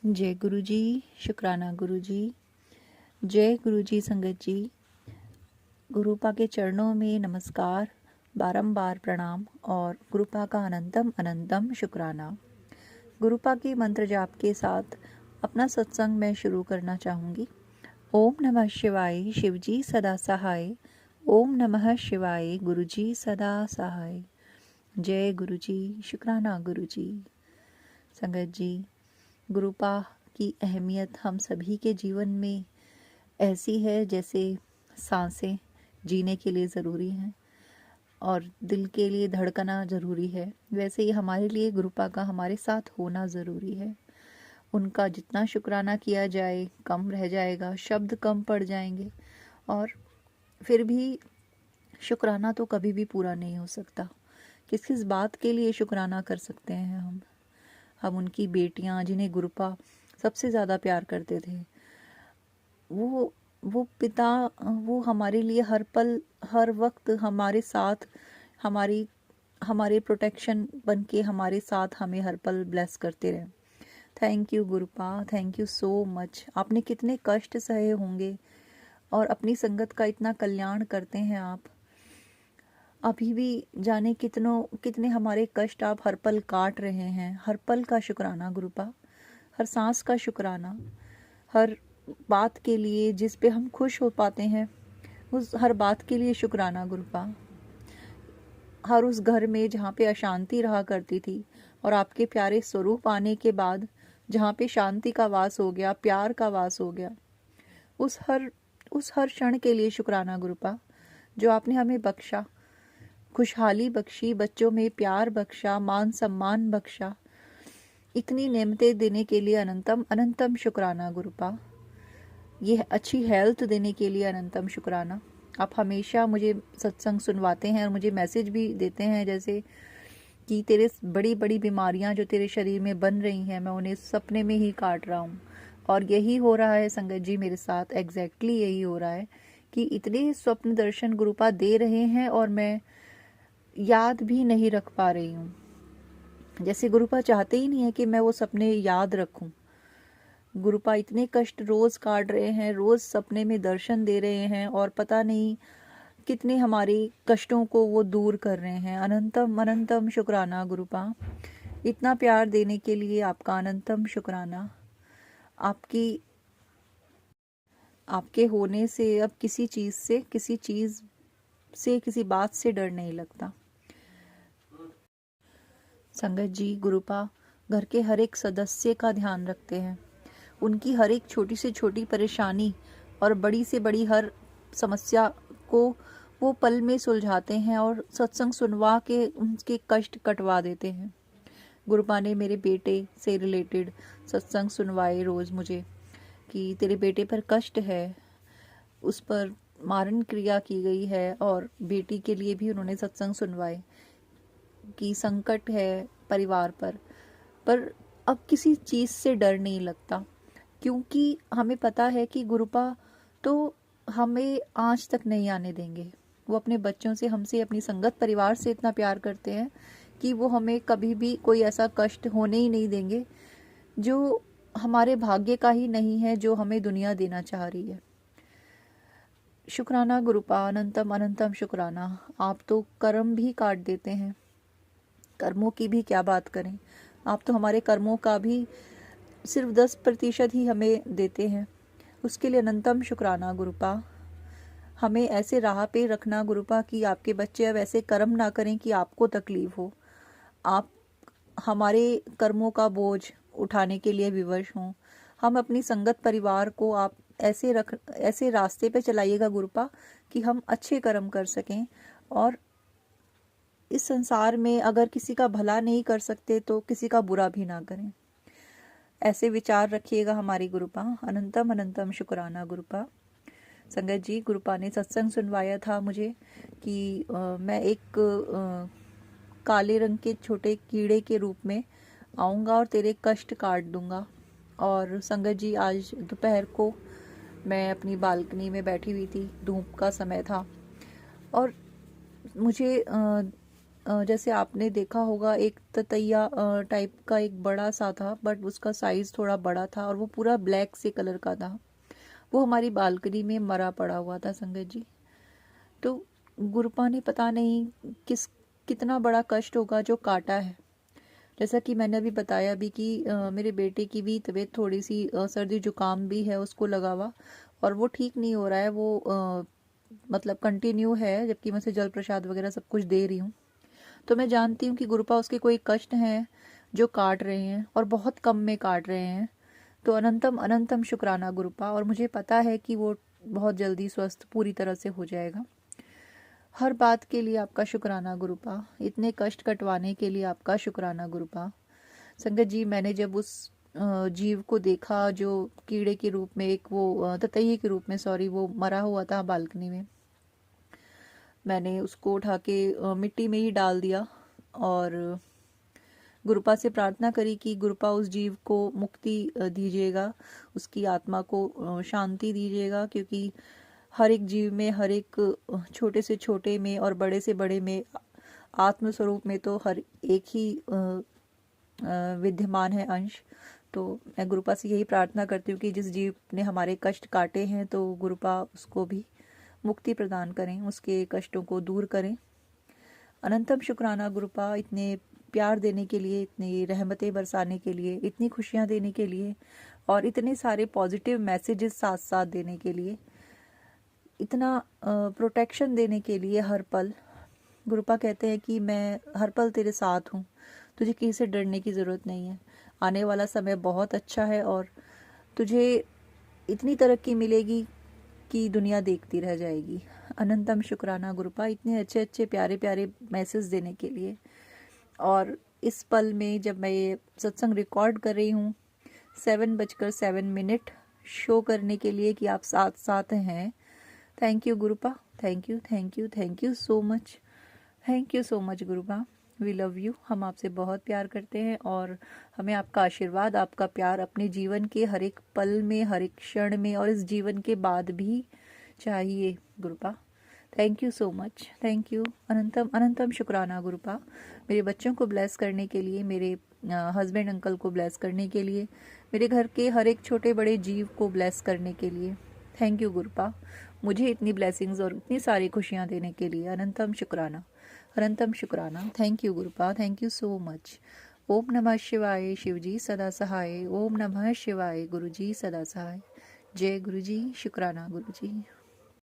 जय गुरु जी। शुक्राना गुरु जी। जय गुरु जी। संगत जी, गुरुपा के चरणों में नमस्कार, बारंबार प्रणाम और गुरुपा का अनंतम अनंतम शुक्राना। गुरुपा की मंत्र जाप के साथ अपना सत्संग मैं शुरू करना चाहूँगी। ओम नमः शिवाय, शिवजी सदा सहाय। ओम नमः शिवाय, गुरुजी सदा सहाय। जय गुरु जी। शुक्राना गुरु जी। संगत जी, गुरुपा की अहमियत हम सभी के जीवन में ऐसी है जैसे सांसें जीने के लिए ज़रूरी हैं और दिल के लिए धड़कना ज़रूरी है, वैसे ही हमारे लिए गुरुपा का हमारे साथ होना ज़रूरी है। उनका जितना शुक्राना किया जाए कम रह जाएगा, शब्द कम पड़ जाएंगे और फिर भी शुक्राना तो कभी भी पूरा नहीं हो सकता। किस किस बात के लिए शुक्राना कर सकते हैं हम उनकी बेटियां जिन्हें गुरुपा सबसे ज़्यादा प्यार करते थे, वो पिता, वो हमारे लिए हर पल हर वक्त हमारे साथ, हमारे प्रोटेक्शन बन के हमारे साथ हमें हर पल ब्लेस करते रहे। Thank you गुरुपा, thank you so much. आपने कितने कष्ट सहे होंगे और अपनी संगत का इतना कल्याण करते हैं आप। अभी भी जाने कितने हमारे कष्ट आप हर पल काट रहे हैं। हर पल का शुक्राना गुरुपा, हर सांस का शुक्राना, हर बात के लिए जिस पे हम खुश हो पाते हैं उस हर बात के लिए शुक्राना गुरुपा। हर उस घर में जहाँ पे अशांति रहा करती थी और आपके प्यारे स्वरूप आने के बाद जहाँ पे शांति का वास हो गया, प्यार का वास हो गया, उस हर क्षण के लिए शुक्राना गुरुपा, जो आपने हमें बख्शा, खुशहाली बख्शी, बच्चों में प्यार बख्शा, मान सम्मान बख्शा। इतनी नेमतें देने के लिए अनंतम अनंतम शुक्राना गुरुपा। ये अच्छी हेल्थ देने के लिए अनंतम शुक्राना। आप हमेशा मुझे सत्संग सुनवाते हैं और मुझे मैसेज भी देते हैं जैसे कि तेरे बड़ी बड़ी बीमारियां जो तेरे शरीर में बन रही हैं मैं उन्हें सपने में ही काट रहा हूँ। और यही हो रहा है संगत जी मेरे साथ, एग्जैक्टली यही हो रहा है कि इतने स्वप्न दर्शन गुरुपा दे रहे हैं और मैं याद भी नहीं रख पा रही हूँ। जैसे गुरुपा चाहते ही नहीं है कि मैं वो सपने याद रखूं। गुरुपा इतने कष्ट रोज काट रहे हैं, रोज सपने में दर्शन दे रहे हैं और पता नहीं कितने हमारे कष्टों को वो दूर कर रहे हैं। अनंतम अनंतम शुक्राना गुरुपा, इतना प्यार देने के लिए आपका अनंतम शुक्राना। आपके होने से अब किसी बात से डर नहीं लगता। संगत जी, गुरुपा घर के हर एक सदस्य का ध्यान रखते हैं। उनकी हर एक छोटी से छोटी परेशानी और बड़ी से बड़ी हर समस्या को वो पल में सुलझाते हैं और सत्संग सुनवा के उनके कष्ट कटवा देते हैं। गुरुपा ने मेरे बेटे से रिलेटेड सत्संग सुनवाए रोज़ मुझे कि तेरे बेटे पर कष्ट है, उस पर मारण क्रिया की गई है, और बेटी के लिए भी उन्होंने सत्संग सुनवाए कि संकट है परिवार पर अब किसी चीज़ से डर नहीं लगता, क्योंकि हमें पता है कि गुरुपा तो हमें आँच तक नहीं आने देंगे। वो अपने बच्चों से, हमसे, अपनी संगत परिवार से इतना प्यार करते हैं कि वो हमें कभी भी कोई ऐसा कष्ट होने ही नहीं देंगे जो हमारे भाग्य का ही नहीं है, जो हमें दुनिया देना चाह रही है। शुक्राना गुरुपा, अनंतम अनंतम शुक्राना। आप तो कर्म भी काट देते हैं, कर्मों की भी क्या बात करें। आप तो हमारे कर्मों का भी सिर्फ 10% ही हमें देते हैं, उसके लिए अनंतम शुक्राना गुरुपा। हमें ऐसे राह पे रखना गुरुपा कि आपके बच्चे अब ऐसे कर्म ना करें कि आपको तकलीफ हो, आप हमारे कर्मों का बोझ उठाने के लिए विवश हों। हम अपनी संगत परिवार को आप ऐसे रास्ते पे चलाइएगा गुरुपा कि हम अच्छे कर्म कर सकें और इस संसार में अगर किसी का भला नहीं कर सकते तो किसी का बुरा भी ना करें। ऐसे विचार रखिएगा हमारी गुरुपा। अनंतम अनंतम शुक्राना गुरुपा। संगत जी, गुरुपा ने सत्संग सुनवाया था मुझे कि मैं एक काले रंग के छोटे कीड़े के रूप में आऊँगा और तेरे कष्ट काट दूंगा। और संगत जी, आज दोपहर को मैं अपनी बालकनी में बैठी हुई थी, धूप का समय था और मुझे जैसे आपने देखा होगा एक ततैया टाइप का एक बड़ा सा था, बट उसका साइज थोड़ा बड़ा था और वो पूरा ब्लैक से कलर का था। वो हमारी बालकनी में मरा पड़ा हुआ था संगत जी। तो गुरुपा ने पता नहीं कितना बड़ा कष्ट होगा जो काटा है। जैसा कि मैंने अभी बताया भी कि मेरे बेटे की भी तबीयत थोड़ी सी सर्दी जुकाम भी है उसको लगा हुआ, और वो ठीक नहीं हो रहा है। वो मतलब कंटिन्यू है, जबकि मैं उसे जल प्रसाद वगैरह सब कुछ दे रही हूँ। तो मैं जानती हूँ कि गुरुपा उसके कोई कष्ट हैं जो काट रहे हैं, और बहुत कम में काट रहे हैं। तो अनंतम अनंतम शुक्राना गुरुपा, और मुझे पता है कि वो बहुत जल्दी स्वस्थ पूरी तरह से हो जाएगा। हर बात के लिए आपका शुक्राना गुरुपा, इतने कष्ट कटवाने के लिए आपका शुक्राना गुरुपा। संगत जी, मैंने जब उस जीव को देखा जो कीड़े के रूप में, एक वो ततैये के रूप में, सॉरी, वो मरा हुआ था बालकनी में, मैंने उसको उठा के मिट्टी में ही डाल दिया और गुरुपा से प्रार्थना करी कि गुरुपा उस जीव को मुक्ति दीजिएगा, उसकी आत्मा को शांति दीजिएगा, क्योंकि हर एक जीव में, हर एक छोटे से छोटे में और बड़े से बड़े में, आत्म स्वरूप में तो हर एक ही विद्यमान है अंश। तो मैं गुरुपा से यही प्रार्थना करती हूँ कि जिस जीव ने हमारे कष्ट काटे हैं, तो गुरुपा उसको भी मुक्ति प्रदान करें, उसके कष्टों को दूर करें। अनंतम शुक्राना गुरुपा, इतने प्यार देने के लिए, इतनी रहमतें बरसाने के लिए, इतनी खुशियाँ देने के लिए, और इतने सारे पॉजिटिव मैसेजेस साथ साथ देने के लिए, इतना प्रोटेक्शन देने के लिए हर पल। गुरुपा कहते हैं कि मैं हर पल तेरे साथ हूँ, तुझे किसी से डरने की ज़रूरत नहीं है। आने वाला समय बहुत अच्छा है और तुझे इतनी तरक्की मिलेगी कि दुनिया देखती रह जाएगी। अनंतम शुक्राना गुरुपा, इतने अच्छे अच्छे प्यारे प्यारे मैसेज देने के लिए। और इस पल में जब मैं ये सत्संग रिकॉर्ड कर रही हूँ, 7:07 शो करने के लिए कि आप साथ साथ हैं। Thank you गुरुपा, thank you, thank you, thank you so much, thank you so much Gurupa. We love you, हम आपसे बहुत प्यार करते हैं, और हमें आपका आशीर्वाद, आपका प्यार अपने जीवन के हर एक पल में, हर एक क्षण में, और इस जीवन के बाद भी चाहिए गुरुपा। Thank you so much, thank you. अनंतम अनंतम शुक्राना गुरुपा, मेरे बच्चों को ब्लेस करने के लिए, मेरे हस्बैंड अंकल को ब्लेस करने के लिए, मेरे घर के हर एक छोटे बड़े जीव को ब्लेस करने के लिए। थैंक यू गुरुपा, मुझे इतनी ब्लेसिंग्स और इतनी सारी खुशियाँ देने के लिए। अनंतम शुक्राना, अनंतम शुक्राना। Thank you गुरुपा, thank you so much. ओम नमः शिवाय, शिवजी सदा सहाय। ओम नमः शिवाय, गुरुजी सदा सहाय। जय गुरुजी, शुक्राना गुरुजी।